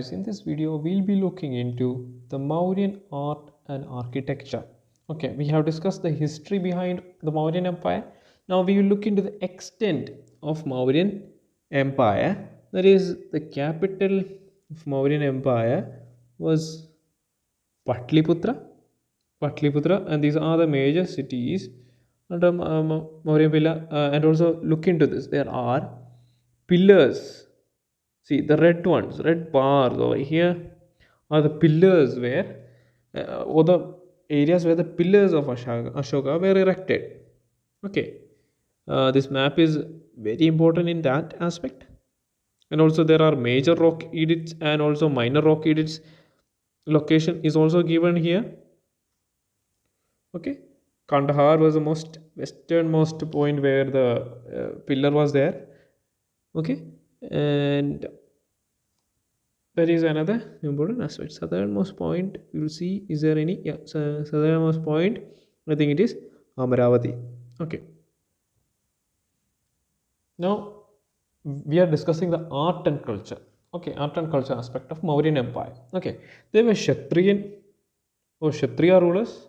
guys, in this video we'll be looking into the Mauryan art and architecture. Okay, we have discussed the history behind the Mauryan Empire. Now we will look into the extent of Mauryan Empire. That is, the capital of Mauryan Empire was Patliputra. Patliputra, and these are the major cities under Mauryan Pillar. And also look into this. There are pillars. See the red ones, red bars over here are the pillars where, or the areas where the pillars of Ashoka were erected. Okay, this map is very important in that aspect. And also there are major rock edicts and also minor rock edicts. Location is also given here. Okay, Kandahar was the most westernmost point where the pillar was there. Okay, and that is another important aspect. Southernmost point, you will see, is there any? Yeah, southernmost point, I think it is Amaravati. Okay, now we are discussing the art and culture. Okay, art and culture aspect of Mauryan Empire. Okay, they were Kshatriyan or Kshatriya rulers.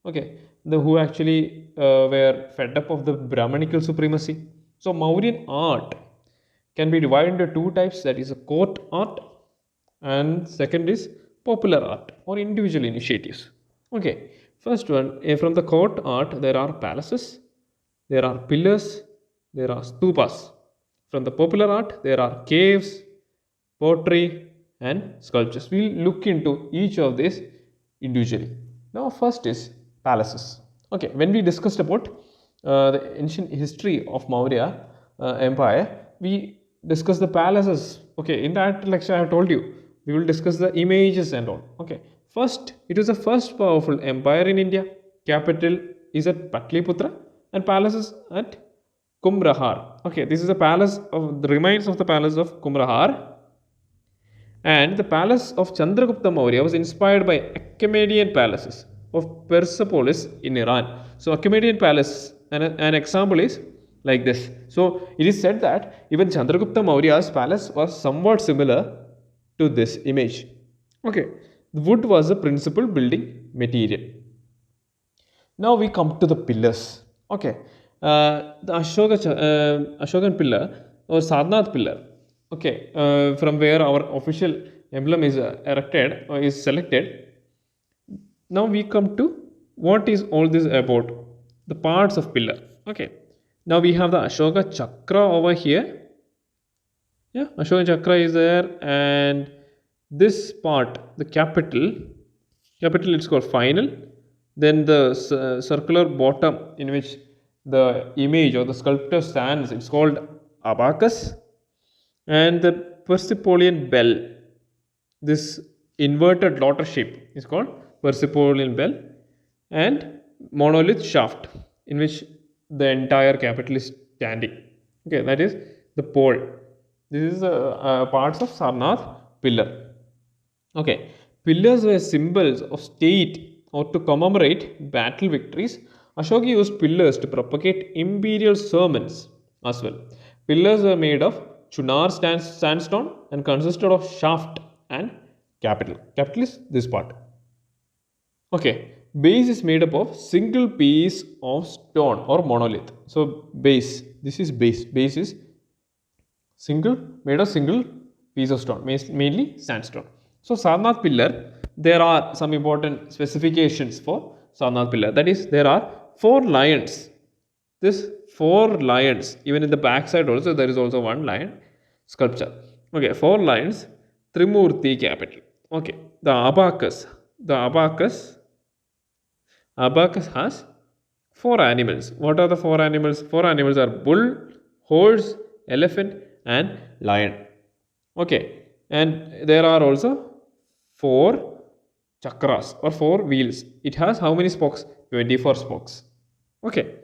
Okay, the who actually were fed up of the Brahmanical supremacy. So Mauryan art can be divided into two types, that is a court art and second is popular art or individual initiatives. Okay, first one, from the court art there are palaces, there are pillars, there are stupas. From the popular art there are caves, pottery and sculptures. We'll look into each of these individually. Now first is palaces. Okay, when we discussed about the ancient history of Maurya Empire, we discussed the palaces. Okay, in that lecture I have told you we will discuss the images and all. Okay, first, it was the first powerful empire in India. Capital is at Patliputra and palaces at Kumrahar. Okay, this is the palace of the remains of the palace of Kumrahar. And the palace of Chandragupta Maurya was inspired by Achaemenian palaces of Persepolis in Iran. So Achaemenian palace, an example is like this. So it is said that even Chandragupta Maurya's palace was somewhat similar to this image. Okay, wood was the principal building material. Now we come to the pillars. Okay, the Ashokan pillar or Sarnath pillar. Okay, from where our official emblem is erected or is selected. Now we come to what is all this about, the parts of pillar. Okay, now we have the Ashoka Chakra over here. Yeah, Ashoka Chakra is there, and this part, the capital it's called final. Then the circular bottom in which the image or the sculptor stands, it's called abacus. And the Persepolian bell, this inverted lotus shape, is called Persepolian bell. And monolith shaft in which the entire capital is standing. Okay, that is the pole. This is parts of Sarnath pillar. Okay, pillars were symbols of state or to commemorate battle victories. Ashoka used pillars to propagate imperial sermons as well. Pillars were made of Chunar sandstone and consisted of shaft and capital. Capital is this part. Okay, base is made up of single piece of stone or monolith. So base, this is base. Base is made of single piece of stone, mainly sandstone. So Sarnath pillar, there are some important specifications for Sarnath pillar. That is, there are 4 lions. This 4 lions, even in the back side also there is also one lion sculpture. Okay, 4 lions, Trimurti capital. Okay, the abacus has 4 animals. What are the 4 animals? 4 animals are bull, horse, elephant and lion. Okay, and there are also 4 chakras or 4 wheels. It has how many spokes? 24 spokes. Okay,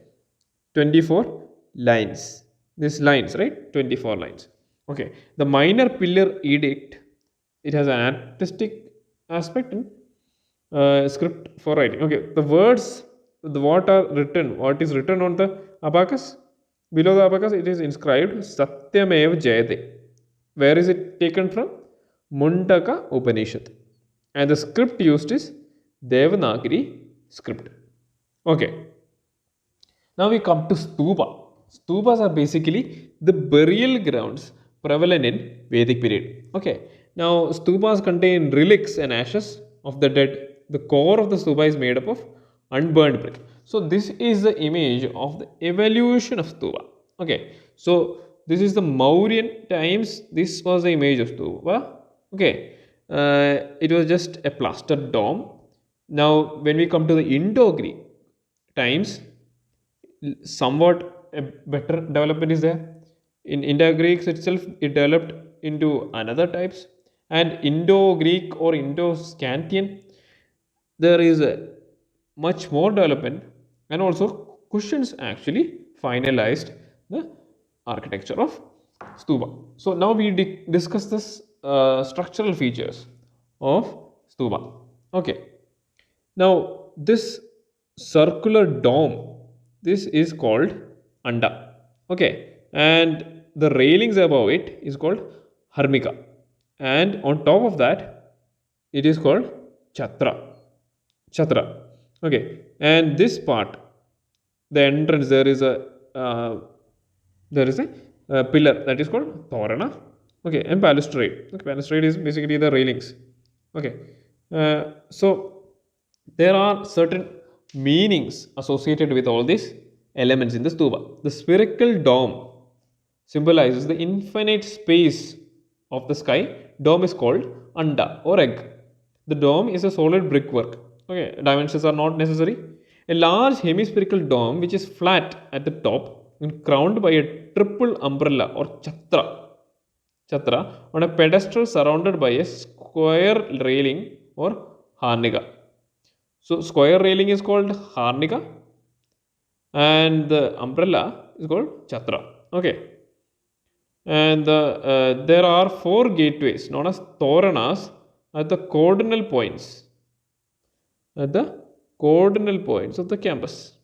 24 lines. These lines, right? 24 lines. Okay, the minor pillar edict, it has an artistic aspect and script for writing. Okay, the words, what is written on the abacus? Below the abacus, it is inscribed Satyamev Jayate. Where is it taken from? Mundaka Upanishad. And the script used is Devanagari script. Okay. Now we come to stupa. Stupas are basically the burial grounds prevalent in Vedic period. Okay. Now stupas contain relics and ashes of the dead. The core of the stupa is made up of unburned brick. So this is the image of the evolution of stupa. Okay. So this is the Mauryan times. This was the image of stupa. Okay. It was just a plaster dome. Now when we come to the Indo-Greek times, somewhat a better development is there. In Indo-Greeks itself, it developed into another types, and Indo-Greek or Indo-Scandian, there is a much more development, and also cushions actually finalized the architecture of stupa. So now we discuss this structural features of stupa. Okay. Now this circular dome, this is called anda. Okay. And the railings above it is called harmika, and on top of that it is called chatra. Okay. And this part, the entrance, there is a pillar that is called torana. Okay. And balustrade. Okay. Balustrade is basically the railings. Okay. So there are certain meanings associated with all these elements in the stupa. The spherical dome symbolizes the infinite space of the sky. Dome is called anda or egg. The dome is a solid brickwork. Okay, dimensions are not necessary. A large hemispherical dome which is flat at the top and crowned by a triple umbrella or chatra on a pedestal surrounded by a square railing or harnika. So square railing is called harnika and the umbrella is called chatra. Okay. And there are 4 gateways known as toranas at the cardinal points. At the cardinal points of the campus.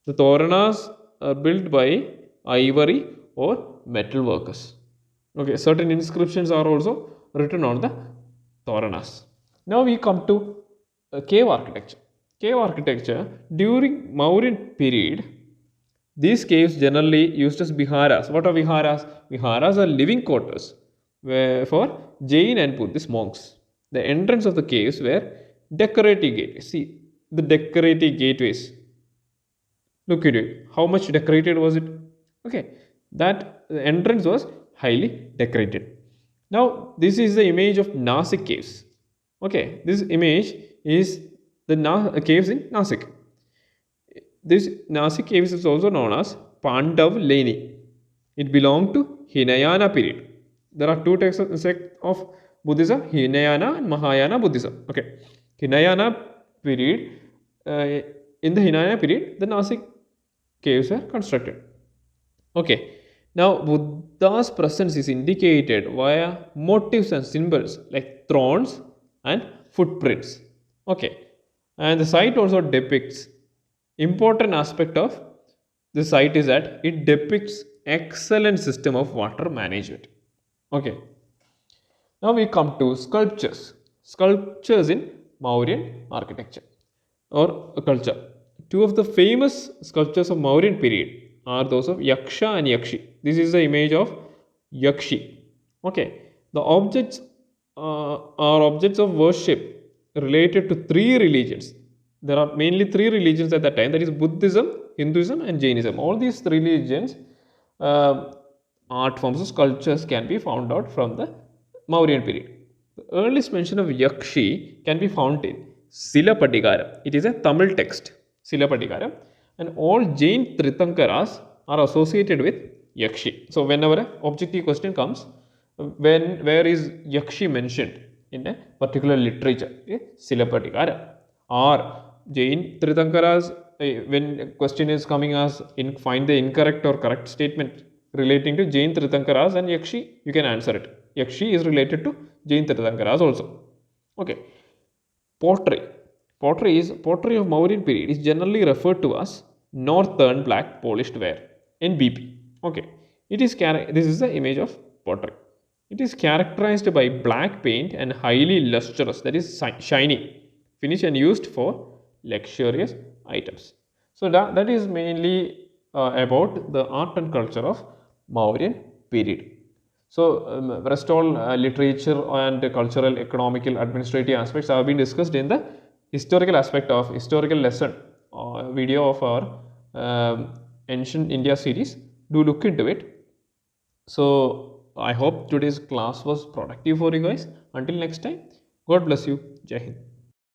The toranas are built by ivory or metal workers. Okay, certain inscriptions are also written on the toranas. Now we come to cave architecture. Cave architecture during Mauryan period, these caves generally used as viharas. What are viharas? Viharas are living quarters for Jain and Buddhist monks. The entrance of the caves were decorative gateways. See the decorative gateways. Look at it. How much decorated was it? Okay, that entrance was highly decorated. Now this is the image of Nasik caves. Okay, this image is the caves in Nasik. This Nasik caves is also known as Pandav Leni. It belonged to Hinayana period. There are 2 types of Buddhism, Hinayana and Mahayana Buddhism. Okay, Hinayana period, in the Hinayana period, the Nasik caves were constructed. Okay, now Buddha's presence is indicated via motifs and symbols like thrones and footprints. Okay, and the site also depicts important aspect of the site is that it depicts excellent system of water management. Okay, now we come to sculptures. Sculptures in Mauryan architecture or culture. 2 of the famous sculptures of Mauryan period are those of Yaksha and Yakshi. This is the image of Yakshi. Okay, the objects are objects of worship related to 3 religions. There are mainly 3 religions at that time, that is Buddhism, Hinduism and Jainism. All these 3 religions, art forms of sculptures can be found out from the Mauryan period. The earliest mention of Yakshi can be found in Silapadikaram. It is a Tamil text, Silapadikaram, and all Jain Tirthankaras are associated with Yakshi. So whenever an objective question comes, where is Yakshi mentioned in a particular literature, Silapadikaram, or Jain Tirthankaras, when a question is coming as find the incorrect or correct statement relating to Jain Tirthankaras and Yakshi, you can answer it. Yakshi is related to Jain Tirthankaras also. Okay, pottery. Pottery of Mauryan period is generally referred to as northern black polished ware, NBP. Okay, this is the image of pottery. It is characterized by black paint and highly lustrous, that is shiny, finish and used for luxurious items. So that is mainly about the art and culture of Mauryan period. So rest all literature and cultural, economical, administrative aspects have been discussed in the historical aspect of historical lesson video of our ancient India series. Do look into it. So I hope today's class was productive for you guys. Until next time, God bless you. Jai Hind.